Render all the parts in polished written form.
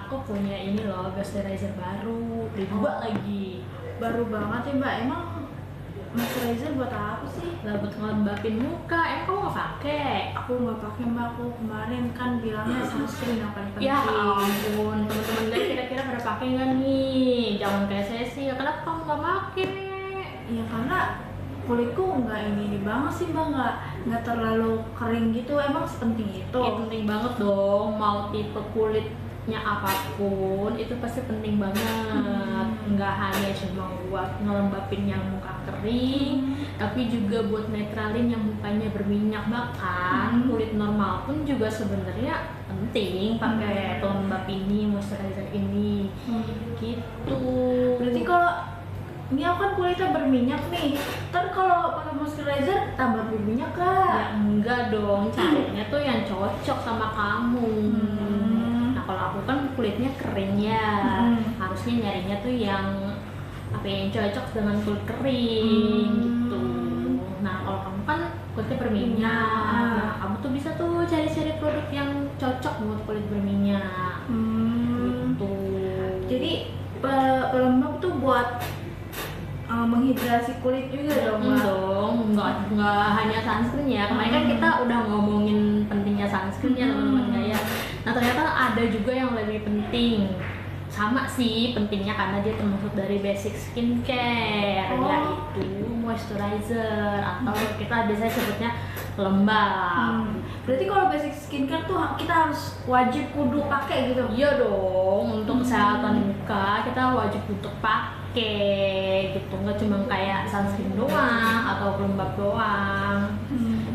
Aku punya ini loh, moisturizer baru, beli 2 lagi. Baru banget ya Mbak, emang moisturizer buat apa sih? Lah buat ngelembapin muka, emang kamu nggak pakai? Aku nggak pakai Mbak, aku kemarin kan bilangnya sunscreen yang paling penting. Ya ampun, teman-teman guys kira-kira pada pakai nggak nih? Jangan kayak saya sih, kenapa kamu nggak pakai? Ya karena kulitku nggak ini banget sih Mbak, nggak terlalu kering gitu. Emang sepenting itu? Ya, penting banget dong, mau tipe kulitnya apapun itu pasti penting banget. Nggak hanya cuma buat ngelembapin yang muka kering, tapi juga buat netralin yang mukanya berminyak. Bahkan kulit normal pun juga sebenarnya penting pakai pelembab ini, moisturizer ini, gitu. Berarti kalau ini aku kan kulitnya berminyak nih, ntar kalau pakai moisturizer tambah berminyak kak? Ya enggak dong, carinya tuh yang cocok sama kamu. Nah kalau aku kan kulitnya kering ya, harusnya nyarinya tuh yang apa yang cocok dengan kulit kering gitu. Nah kalau kamu kan kulitnya berminyak, nah kamu tuh bisa tuh cari-cari produk yang cocok buat kulit berminyak. Gitu. Jadi pelembab tuh buat menghidrasi kulit juga dong Mbak? Dong, nggak hanya sunscreen ya. Kemarin kan kita udah ngomongin pentingnya sunscreen ya teman-teman gaya. Nah ternyata ada juga yang lebih penting. Sama sih pentingnya karena dia termasuk dari basic skincare, yaitu moisturizer atau kita biasanya sebutnya pelembab. Berarti kalau basic skincare tuh kita harus wajib kudu pakai gitu? Iya dong, untuk kesehatan muka kita wajib untuk pakai gitu, nggak cuma kayak sunscreen doang atau pelembab doang.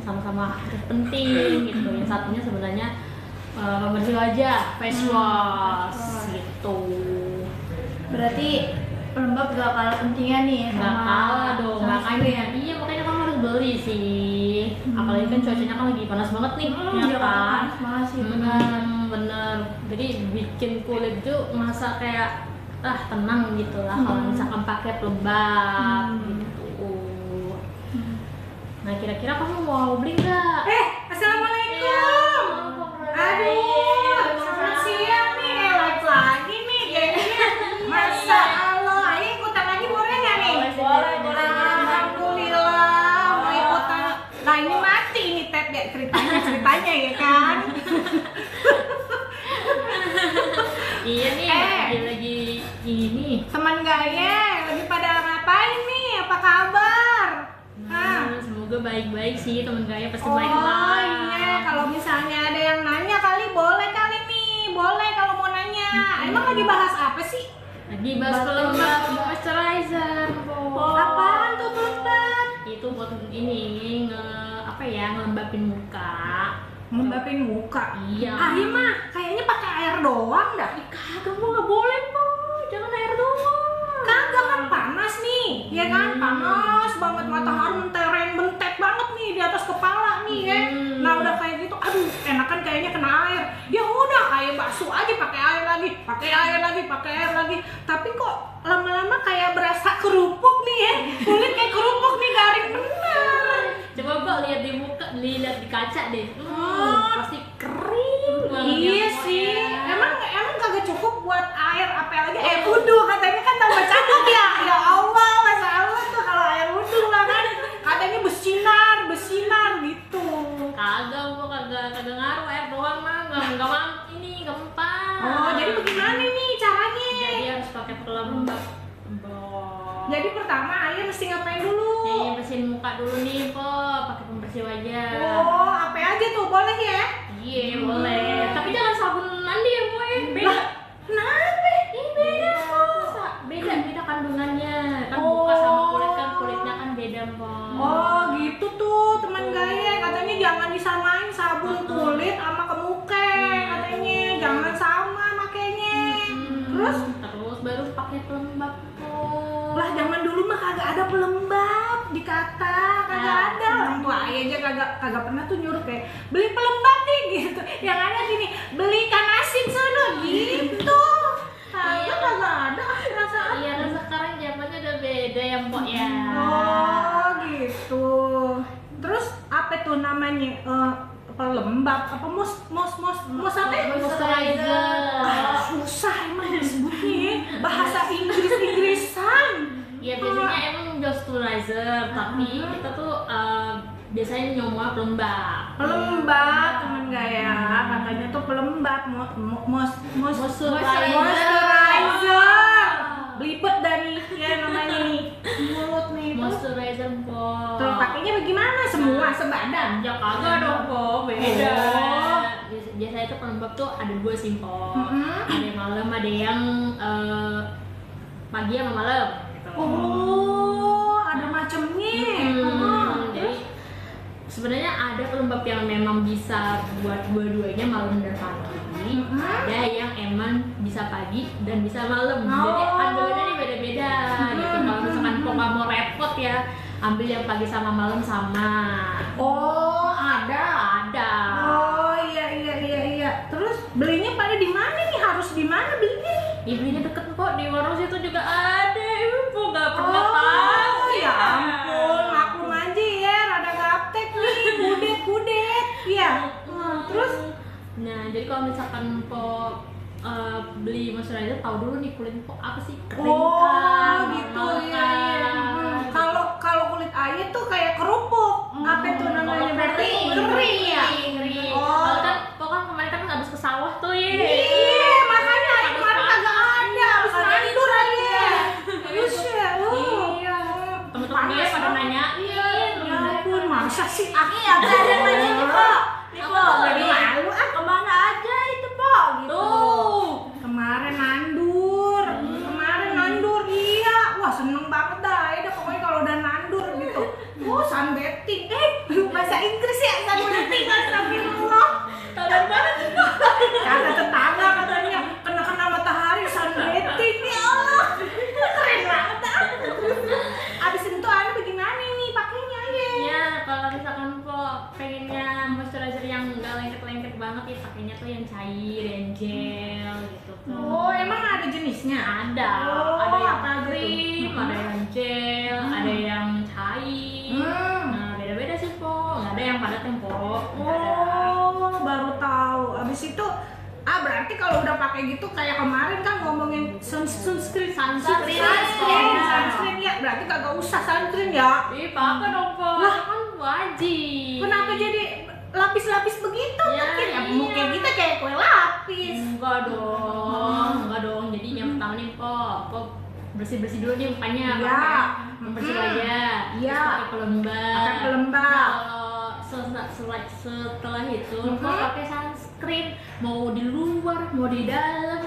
Sama-sama harus penting gitu. Yang satunya sebenarnya pembersih wajah, face wash gitu. Berarti pelembab gak kalah pentingnya nih Nggak kalah dong, makanya iya makanya kamu harus beli sih. Apalagi kan cuacanya kan lagi panas banget nih, ya kan? Panas banget sih, Bener. Jadi bikin kulit tuh masa kayak tenang gitu lah kalau misalkan pakai pelembab gitu. Nah kira-kira kamu mau beli nggak? Assalamualaikum. Aduh, selamat siang nih, live lagi nih kayaknya. Masya Allah, ayo ikutan lagi boleh nggak nih? Boleh. Alhamdulillah, mau ikutan. Nah ini mati ini tab ya ceritanya ya kan? Iya nih, lagi ini. Teman gaya, lagi pada ngapain nih? Apa kabar? Semoga baik-baik sih, teman gaya pasti Oh baik lah. iya, kalau misalnya ada yang nanya boleh kali nih, boleh kalau mau nanya. Emang lagi bahas apa sih? Lagi bahas pelembab moisturizer. Apaan tuh pelembab? Itu buat ini ngelembapin muka. Ngelembapin muka? Iya. Iya mah, kayaknya pakai air doang dah. Kagak, nggak boleh kok, jangan air doang. Kagak kan panas nih, ya kan? Panas banget, matahari mentereng bentek banget nih di atas kepala nih ya. Nah udah kayak gitu, aduh enakan kayaknya kena air. Ya udah kayak bakso aja pakai air lagi. Tapi kok lama-lama kayak berasa kerupuk nih ya. Kulit kayak kerupuk nih, garing bener. Coba Mbak lihat di muka, lihat di kaca deh. Pasti kering banget. Iya sih, emang kagak cukup buat air, apalagi air wudhu katanya kan tambah cakep ya. Ya Allah, Masya Allah tuh kalau air wudhu lah kan katanya bersinar gitu. Kagak ngaruh air doang mah, nggak mempan. Oh, jadi bagaimana nih caranya? Jadi harus pakai pelembab. Jadi pertama air mesti ngapain dulu? Nih bersihin muka dulu nih, Po, pakai pembersih wajah. Oh, apa aja tuh boleh ya? Iya, boleh. Tapi jangan sabun mandi ya, Bu. Beda. Kenapa? Ini beda, Po. Beda kandungannya. Kan muka sama kulit kan, kulitnya kan beda, Po. Oh, gitu tuh teman gaya. Katanya jangan disamain sabun kulit sama ke muka. Katanya jangan sama makanya. Terus baru pakai pelembab, Po. lah zaman dulu mah kagak ada pelembab dikata, kagak ada. Orang tua aja kagak pernah tuh nyuruh kayak beli pelembab nih gitu. Yang ada gini, beli ikan asin sono gitu. Kagak ada perasaan. Iya, kan sekarang zamannya udah beda ya, Po ya. Oh, gitu. Terus apa tuh namanya? Pelembab apa mos apa? Moisturizer. Susah biasanya nyoba pelembab. Pelembab temen gaya, katanya tuh pelembab, moisturizer. Belibet dari ya namanya nih mulut nih. Moisturizer po. Tuh pakainya bagaimana? Semua sebadan? Ya kagak dong po, beda. Oh. Biasanya itu pelembab tuh ada 2 sih po. Mm-mm. Ada yang malam, ada yang pagi sama malam. Gitu. Oh, ada macamnya. Jadi sebenarnya ada pelembab yang memang bisa buat dua-duanya malam dan pagi. Ada yang emang bisa pagi dan bisa malam. Jadi kandungannya ini beda-beda gitu. Kalau misalkan kok nggak mau repot ya, ambil yang pagi sama malam sama. Oh, ada. Ada. Oh, iya. Terus belinya pada di mana nih? Harus di mana belinya? Belinya deket kok, di warung situ juga ada. Ibu nggak pernah tahu. Ya ampun, maklum aja ya, rada gaptek nih, kudet. Iya. Terus? Nah, jadi kalau misalkan po beli moisturizer, tahu dulu nih kulit po apa sih? Kering kan, gitu normal ya. kan. Kalau kulit ayah tuh kayak kerupuk. Apa tuh namanya? Berarti kering ya? Kering. Oh. Kalau kan po kan kemarin kan habis ke sawah tuh ya. Iya, makanya ayah kemarin kagak ada, habis nandur aja. Terus ya, Iya. Temen-temen dia pada nanyain. Ya ampun, masa sih? Aki ada yang nanya nih po. Nih po, Jadi malu ah. kemana aja itu po? Gitu. Tuh. Kemarin nandur, iya. Wah seneng banget dah, ya dah pokoknya kalau udah nandur gitu. Oh sunbathing, bahasa Inggris ya sunbathing, astagfirullah. Tahu dari mana? Kata tetangga katanya kena matahari sunbathing, ya Allah, keren banget dah. Abis itu ane bagaimana nih pakainya ya? Ya, kalau misalkan po pengennya moisturizer yang nggak lengket-lengket banget ya, pakainya tuh yang cair, yang gel gitu tuh. Oh emang ada jenisnya? Ada, Oh, ada yang apa aja tuh? krim, ada yang gel, ada yang cair. Nah, beda-beda sih po, nggak ada yang padat yang po. Nggak ada. Oh, baru tahu. Abis itu, berarti kalau udah pakai gitu kayak kemarin kan ngomongin sunscreen ya. Berarti kagak usah sunscreen ya. Ih, pakai dong po, Lah. itu kan wajib. Kenapa jadi lapis-lapis begitu? Ya, Mungkin ya, iya. mungkin kita kayak kue lapis. Enggak dong. Jadi yang pertama nih po bersih-bersih dulu nih mukanya. Iya. Membersih wajah. Iya. Terus pakai pelembab. Pakai pelembab. Nah, kalau setelah itu po pakai sunscreen, mau di luar, mau di dalam.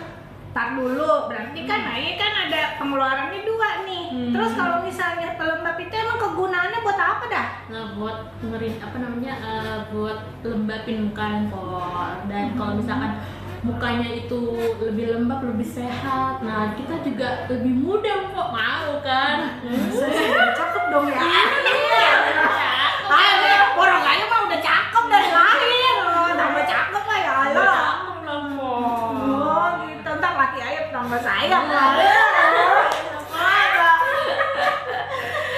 Tar dulu, berarti kan Ayah kan ada pengeluarannya 2 nih. Terus kalau misalnya pelembab itu emang kegunaannya buat apa dah? Nah, buat buat lembapin muka po. Dan kalau misalkan mukanya itu lebih lembab, lebih sehat. Nah, kita juga lebih muda po, mau kan? Saya cakep dong ya. Iya. Orang kaya mah udah cakep dari lahir. Tambah cakep lah ya Allah. Cakep lah po. Oh gitu, ntar laki ayah tambah sayang lah.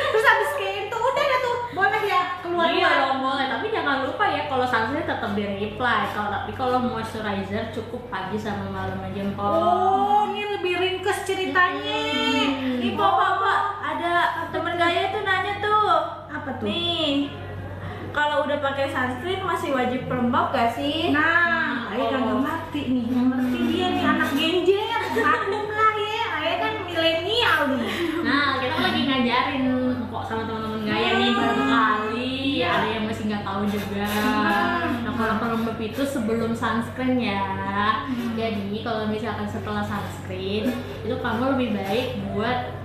Terus habis kayak itu udah ya tuh, boleh ya keluar. Iya dong boleh, tapi jangan lupa ya kalau sunscreen tetap di reply. Kalau moisturizer cukup pagi sama malam aja po. Oh, ini lebih ringkes ceritanya. Nih po, ada temen gaya tuh nanya tuh. Apa tuh? Nih, kalau udah pakai sunscreen masih wajib pelembab gak sih? Nah, ayah kagak ngerti nih. Ngerti dia nih anak genjer. Maklum lah ya, ayah kan milenial nih. Nah, kita lagi ngajarin kok sama teman-teman gaya nih baru kali. Ada yang masih nggak tahu juga. Nah, kalau pelembab itu sebelum sunscreen ya. Jadi kalau misalkan setelah sunscreen itu kamu lebih baik buat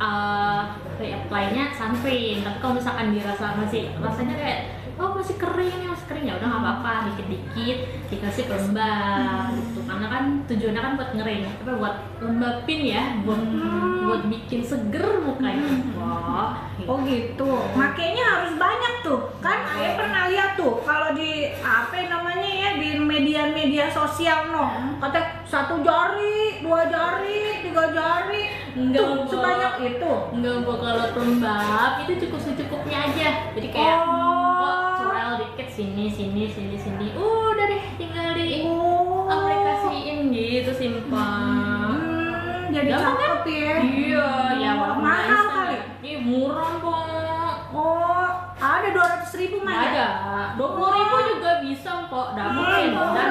reapply-nya sunscreen. Tapi kalau misalkan dirasa rasanya kayak masih kering ya udah nggak apa-apa, dikit-dikit dikasih pelembab gitu. Karena kan tujuannya kan buat ngering, tapi buat lembapin ya, buat bikin seger mukanya. Wah, Oh gitu, makanya harus banyak tuh. Kan ayah pernah lihat tuh kalau di apa namanya ya, di media sosial kata 1 jari, 2 jari, 3 jari. Enggak, Tuh, Bu. sebanyak itu. Enggak Bu, kalau pelembab itu cukup secukupnya aja. Jadi kayak curel dikit sini. Udah deh, tinggal di aplikasiin gitu, simpel. Jadi Gampang cakep ya. Iya, ya walaupun Mahal biasa. kali. Ih, murah kok. Oh, ada ada 200.000 mah Nggak ya? ada, 20.000 juga bisa kok dapet dan murah. produk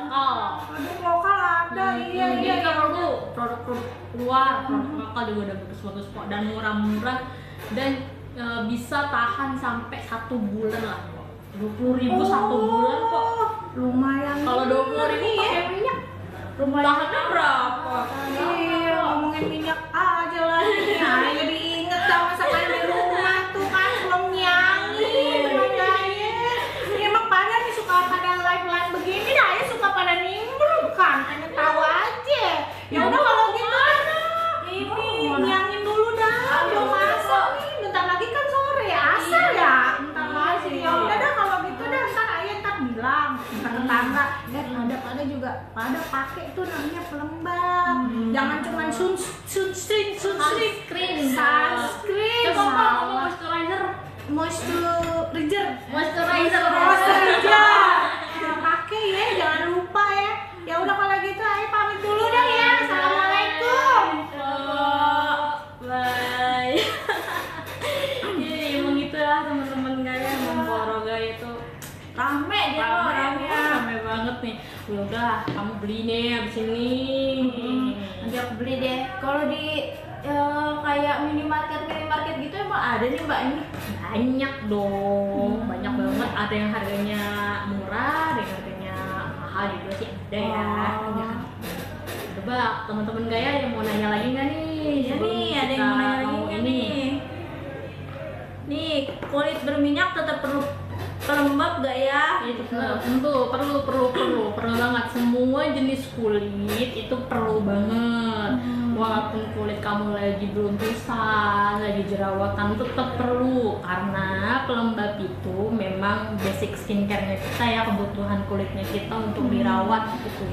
lokal. Produk lokal ada, iya Jadi iya. kalau lu produk luar, produk lokal juga udah bagus-bagus kok dan murah-murah dan bisa tahan sampai 1 bulan lah. 20.000 1 bulan kok. Lumayan. Kalau 20.000 ya. pakai minyak, Lumayan. tahannya berapa? Iya, ngomongin minyak aja lah nih. Ay, jadi inget dah masakan di rumah tuh kan belum nyanyi, belum nyanyi. Ini emang pada nih suka pada live begini dah ya suka pada nimbrung kan. Hanya tahu aja. Ya udah kalau gitu ini nyangin dulu dah. Belum masak nih. Bentar lagi kan sore asar ya. Bentar lagi. Ya udah dah kalau gitu dah ntar ayah ntar bilang ntar tetangga. Pada juga pada pakai itu namanya pelembab. Jangan cuma sunscreen. Coba kamu moisturizer. Moisturizer. Nah, pakai ya, jangan lupa ya. Ya udah kalau gitu ayah pamit dulu dah ya. Assalamualaikum. Bye. Jadi emang itulah teman-teman gaya Memporo Gaya itu Rame dia loh, rame. rame banget nih. Udah, kamu beli nih abis ini. Nanti aku beli deh. Kalau di kayak minimarket gitu emang ada nih mbak ini. Banyak dong, banyak banget. Ada yang harganya murah, ada yang harganya mahal juga sih ada ya. Oh. Coba teman-teman gaya yang mau nanya lagi nggak nih? Iya Sebelum nih, ada kita yang mau nanya lagi mau nggak ini. nih? Nih, kulit berminyak tetap perlu pelembab gak ya? Itu tentu perlu banget. Semua jenis kulit itu perlu banget. Walaupun kulit kamu lagi beruntusan, lagi jerawatan, tetap perlu karena pelembab itu memang basic skincare-nya kita ya, kebutuhan kulitnya kita untuk dirawat gitu.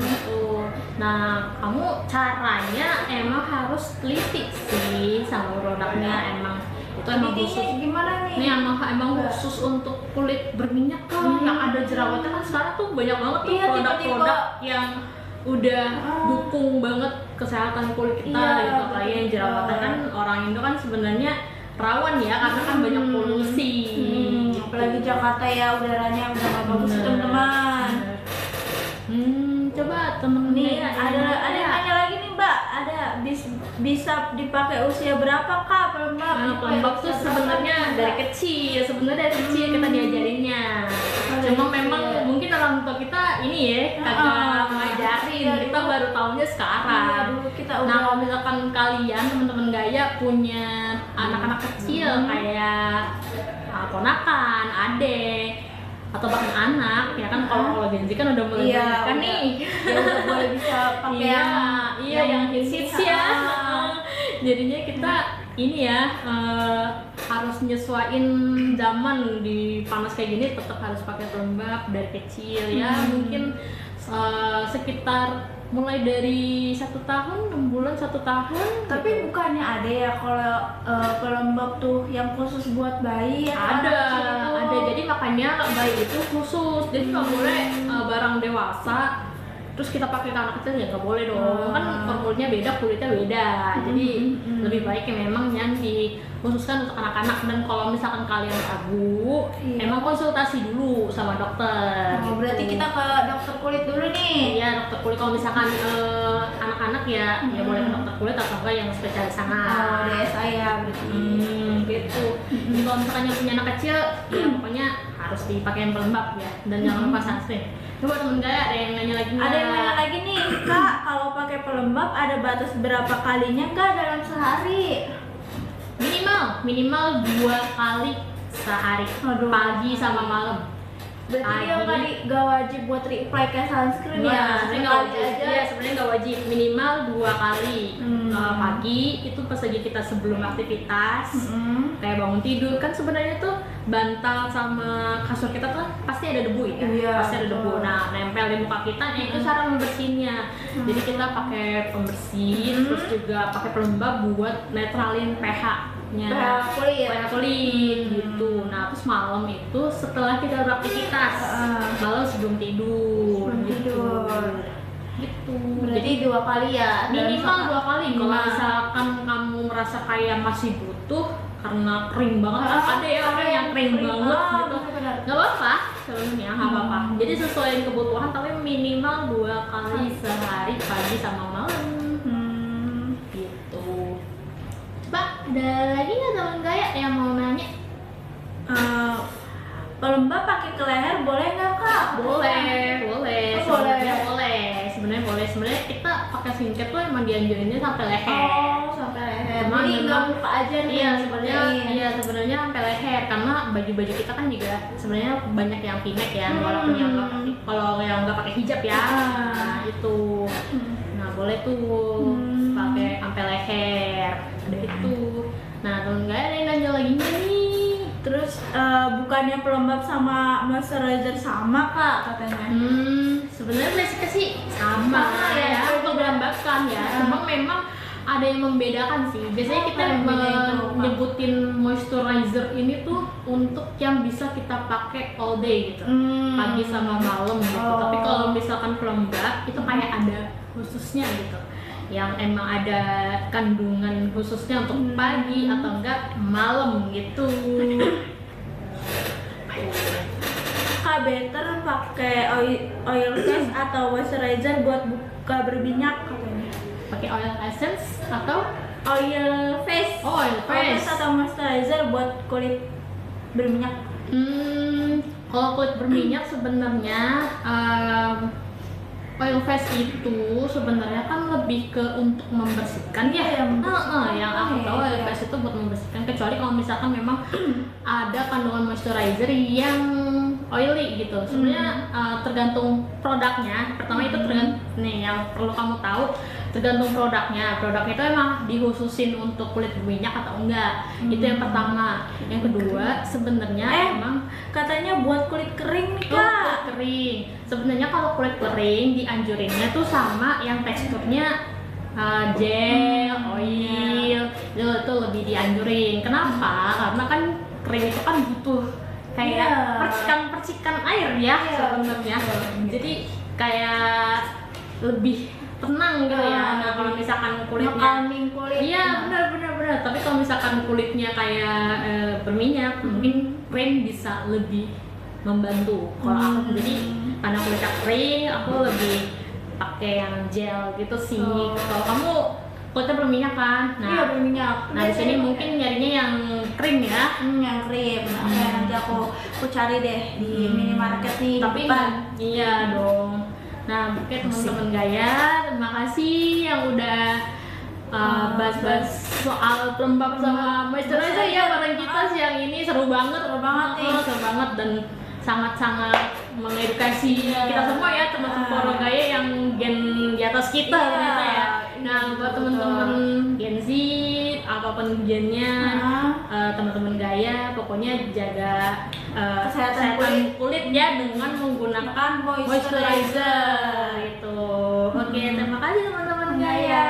Gitu. Nah, kamu caranya emang harus teliti sih sama produknya, emang itu emang khusus. Telitinya gimana nih? Ini emang khusus untuk kulit berminyak kan, yang ada jerawatnya kan sekarang tuh banyak banget tuh Iya, produk-produk yang udah dukung banget kesehatan kulit kita Iya, gitu. Kayak yang jerawatan kan orang Indo kan sebenarnya rawan ya karena kan banyak polusi. Gitu. Apalagi Jakarta ya udaranya udah gak bagus Bener. teman-teman. Coba temen Nih saya ada yang nanya lagi nih mbak, ada bisa dipakai usia berapa kak pelembab? Nah, pelembab tuh sebenarnya dari kecil, kita diajarinnya. Cuma memang mungkin orang tua kita ini ya kagak ngajarin, kita baru tahunya sekarang. Iya, dulu kita Nah, udah kalau misalkan kalian teman-teman gaya punya anak-anak kecil kayak ponakan, adek atau bahkan anak ya kan, kalau Gen Z kan udah mulai Iya, banyak kan udah. nih. ya udah boleh bisa pakai Iya, yang hits ya. Jadinya kita ini ya harus nyesuaiin zaman di panas kayak gini, tetap harus pakai pelembab dari kecil ya. Mungkin sekitar mulai dari 1 tahun, 6 bulan, 1 tahun. Tapi bukannya ada ya kalau pelembab tuh yang khusus buat bayi ya? Ada. Jadi makanya bayi itu khusus. Jadi nggak boleh barang dewasa terus kita pakai ke anak kecil, ya nggak boleh dong. Kan formulnya beda, kulitnya beda. Jadi lebih baik ya memang yang dikhususkan untuk anak-anak. Dan kalau misalkan kalian ragu, emang konsultasi dulu sama dokter. Oh, berarti kita ke dokter kulit dulu nih. Iya, dokter kulit. Kalau misalkan anak-anak ya boleh ke dokter kulit atau enggak yang spesialis sana. Oh, DSA ya berarti. Gitu. Jadi kalau misalkan yang punya anak kecil, ya pokoknya harus dipakein pelembab ya, dan jangan lupa sunscreen. Coba temen gaya ada yang nanya lagi nggak? Ada yang nanya lagi nih, kak, kalau pakai pelembab ada batas berapa kalinya kak dalam sehari? Minimal 2 kali sehari, Aduh. pagi sama malam. Berarti dia nggak wajib buat reapply ke sunscreen Iya, ya? sebenarnya nggak wajib. Iya, sebenarnya nggak wajib. Minimal 2 kali. Pagi itu pas lagi kita sebelum aktivitas, kayak bangun tidur kan sebenarnya tuh bantal sama kasur kita tuh pasti ada debu ya. Iya, Pasti ada debu. Nah, nempel di muka kita, itu cara membersihnya. Jadi kita pakai pembersih, terus juga pakai pelembab buat netralin pH-nya. pH kulit gitu. Nah, terus malam itu setelah kita beraktivitas, malam sebelum tidur. Gitu. Berarti 2 kali ya? Minimal 2 kali. Kalau Nah. misalkan kamu merasa kayak masih butuh, karena kering banget kan ada ya orang yang kering banget gitu. Benar. Nggak apa-apa sebenarnya, nggak apa-apa. Jadi sesuai kebutuhan tapi minimal 2 kali sehari, pagi sama malam. Gitu. Coba ada lagi nggak teman gaya yang mau nanya? Pelembab pakai ke leher boleh nggak kak? Boleh. Oh, Sebenarnya boleh. Sebenarnya kita pakai skincare tuh emang dianjurinnya sampai leher. Oh, sampai leher. Cuman Jadi nggak memang- buka aja nih. Iya sebenarnya sampai leher karena baju-baju kita kan juga sebenarnya banyak yang v-neck ya, walaupun yang nggak pakai, kalau yang nggak pakai hijab ya. Nah itu, nah boleh tuh pakai sampai leher. Ada itu. Nah temen nggak ada yang ganjel lagi nih. Terus bukannya pelembab sama moisturizer sama kak katanya? Sebenarnya basicnya sih sama ya, untuk melembabkan ya. Cuma memang ada yang membedakan sih. Biasanya kita yang membedain itu, Kak? nyebutin moisturizer ini tuh untuk yang bisa kita pakai all day gitu, pagi sama malam gitu. Oh. Tapi kalau misalkan pelembab itu kayak ada khususnya gitu, yang emang ada kandungan khususnya untuk pagi atau enggak malam gitu. Kak better pakai oil face atau moisturizer buat buka berminyak katanya? Pakai oil essence atau Oil face. oh, oil face. atau moisturizer buat kulit berminyak? Kalau kulit berminyak sebenarnya oil face itu sebenarnya kan lebih ke untuk membersihkan ya. Iya, membersihkan. Yang aku tahu oil Iya. face itu buat membersihkan, kecuali kalau misalkan memang ada kandungan moisturizer yang oily gitu. Sebenarnya tergantung produknya. Pertama itu tergantung nih yang perlu kamu tahu, tergantung produknya. Produknya itu emang dikhususin untuk kulit berminyak atau enggak. Itu yang pertama. Yang kedua sebenarnya emang Katanya buat kulit kering nih kulit kak. kering. Sebenarnya kalau kulit kering dianjurinnya tuh sama yang teksturnya gel, oil, itu lebih dianjurin. Kenapa? Karena kan kering itu kan butuh kayak Iya. percikan-percikan air ya sebenarnya. Jadi kayak lebih tenang gitu ya. Nah kalau misalkan kulitnya Nge-calming kulit. iya benar. Tapi kalau misalkan kulitnya kayak berminyak, mungkin krim bisa lebih membantu. Kalau aku jadi karena kulitnya kering, aku lebih pakai yang gel gitu sih. Kalau kamu kulitnya berminyak kan? Iya berminyak. Nah di sini mungkin nyarinya yang krim ya. Yang krim. Oke, nanti aku cari deh di minimarket nih. Tapi depan. iya dong. Nah, oke teman-teman gaya, terima kasih yang udah bahas-bahas soal pelembab sama moisturizer ya bareng kita siang ini. Seru banget nih. Seru banget dan sangat-sangat mengedukasi kita semua ya, teman-teman gaya yang gen di atas kita ternyata ya. Nah, buat teman-teman Gen Z apapun gennya, teman-teman gaya pokoknya jaga Kesehatan kulit ya dengan menggunakan moisturizer itu. Oke, terima kasih teman-teman gaya.